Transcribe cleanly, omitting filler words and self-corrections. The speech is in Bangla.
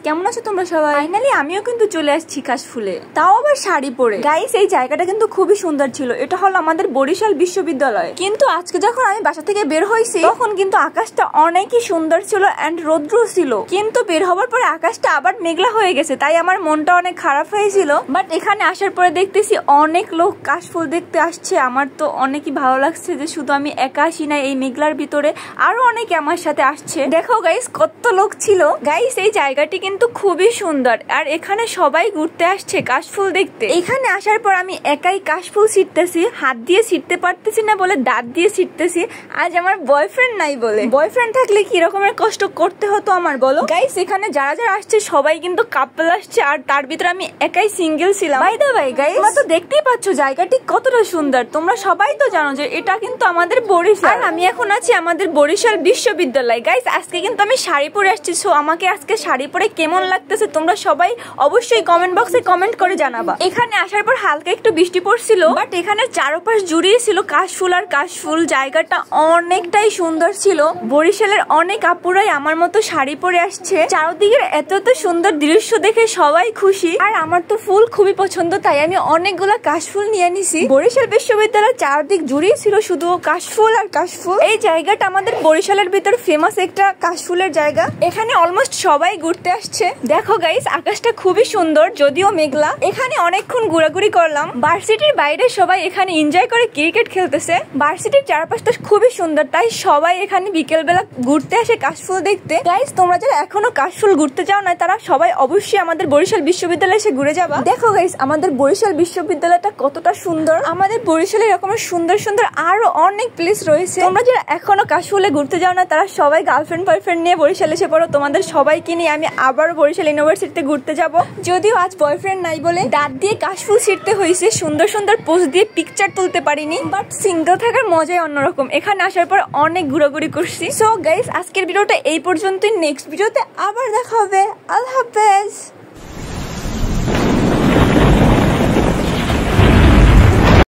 কেমন আছো তোমরা সবাই? ফাইনালি আমিও কিন্তু চলে আসছি কাশফুলে, তাও আবার শাড়ি পরে। গাইস এই জায়গাটা কিন্তু খুবই সুন্দর ছিল। এটা হলো আমাদের বরিশাল বিশ্ববিদ্যালয়। কিন্তু আজকে যখন আমি বাসা থেকে বের হয়েছি তখন কিন্তু আকাশটা অনেকই সুন্দর ছিল এন্ড রৌদ্র ছিল, কিন্তু বের হওয়ার পরে আকাশটা আবার মেঘলা হয়ে গেছে, তাই আমার মনটা অনেক খারাপ হয়েছিল। বাট এখানে আসার পরে দেখতেছি অনেক লোক কাশফুল দেখতে আসছে। আমার তো অনেকই ভালো লাগছে যে শুধু আমি একা আসি না এই মেঘলার ভিতরে, আরো অনেকে আমার সাথে আসছে। দেখো গাইস কত লোক ছিল। গাইস এই জায়গাটি কিন্তু খুবই সুন্দর আর এখানে সবাই ঘুরতে আসছে কাশফুল দেখতে। এখানে আসার পর আমি একাই কাশফুল ছিটতেছি, হাত দিয়ে ছিটতে পারতেছি না বলে দাঁত দিয়ে ছিটতেছি। আজ আমার বয়ফ্রেন্ড নাই বলে, বয়ফ্রেন্ড থাকলে কি রকমের কষ্ট করতে হতো আমার বলো। গাইস এখানে যারা যারা আসছে সবাই কিন্তু কাপল আসছে আর তার ভিতরে আমি একাই সিঙ্গেল ছিলাম। বাই দা বাই গাইস, তোমরা তো দেখতেই পাচ্ছ জায়গাটি কতটা সুন্দর। তোমরা সবাই তো জানো যে এটা কিন্তু আমাদের বরিশাল। আমি এখন আছি আমাদের বরিশাল বিশ্ববিদ্যালয়। গাইস আজকে কিন্তু আমি শাড়ি পরে আসছি, সো আমাকে আজকে শাড়ি পরে কেমন লাগতেছে তোমরা সবাই অবশ্যই কমেন্ট বক্সে কমেন্ট করে জানাবা। এখানে আসার পর হালকা একটু বৃষ্টি পড়ছিল, বাট এখানে চারপাশ জুড়িয়ে ছিল কাশফুল আর কাশফুল। জায়গাটা অনেকটাই সুন্দর ছিল। বরিশালের অনেক আপুরাই আমার মতো শাড়ি পরে আসছে। চারদিকের এত এত সুন্দর দৃশ্য দেখে সবাই খুশি, আর আমার তো ফুল খুবই পছন্দ, তাই আমি অনেকগুলা কাশফুল নিয়ে নিছি। বরিশাল বিশ্ববিদ্যালয়ের চারদিক জুড়িয়ে ছিল শুধু কাশফুল আর কাশফুল। এই জায়গাটা আমাদের বরিশালের ভিতর ফেমাস একটা কাশফুলের জায়গা। এখানে অলমোস্ট সবাই ঘুরতে আসছে। দেখো গাইস আকাশটা খুবই সুন্দর যদিও মেঘলা। এখানে অনেকক্ষণ ঘোরাঘুরি করলাম। ভার্সিটির বাইরে সবাই এখানে এনজয় করে ক্রিকেট খেলতেছে। ভার্সিটির চারপাশটা খুবই সুন্দর, তাই সবাই এখানে বিকেল বেলা ঘুরতে আসে কাশফুল দেখতে। গাইস তোমরা যারা এখনো কাশফুল ঘুরতে যাও না তারা সবাই অবশ্যই আমাদের বরিশাল বিশ্ববিদ্যালয়ে এসে ঘুরে যাবা। দেখো গাইস আমাদের বরিশাল বিশ্ববিদ্যালয়টা কতটা সুন্দর। আমাদের বরিশালে এরকম সুন্দর সুন্দর আরো অনেক প্লেস রয়েছে। তোমরা যারা এখনো কাশফুলে ঘুরতে যাও না তারা সবাই গার্লফ্রেন্ড বয়ফ্রেন্ড নিয়ে বরিশাল এসে পড়ো। তোমাদের সবাইকে নিয়ে আমি আবার বরিশাল ইউনিভার্সিটিতে ঘুরতে যাব। যদিও আজ বয়ফ্রেন্ড নাই বলে দাঁত দিয়ে কাশফুল ছিঁড়তে হয়েছে, সুন্দর সুন্দর পোজ দিয়ে পিকচার তুলতে পারিনি, বাট সিঙ্গেল থাকার মজাই অন্যরকম। এখানে আসার পর অনেক ঘোরাঘুরি করছি। সো গাইস আজকের ভিডিওটা এই পর্যন্তই। নেক্সট ভিডিওতে আবার দেখা হবে। আল্লাহ হাফেজ।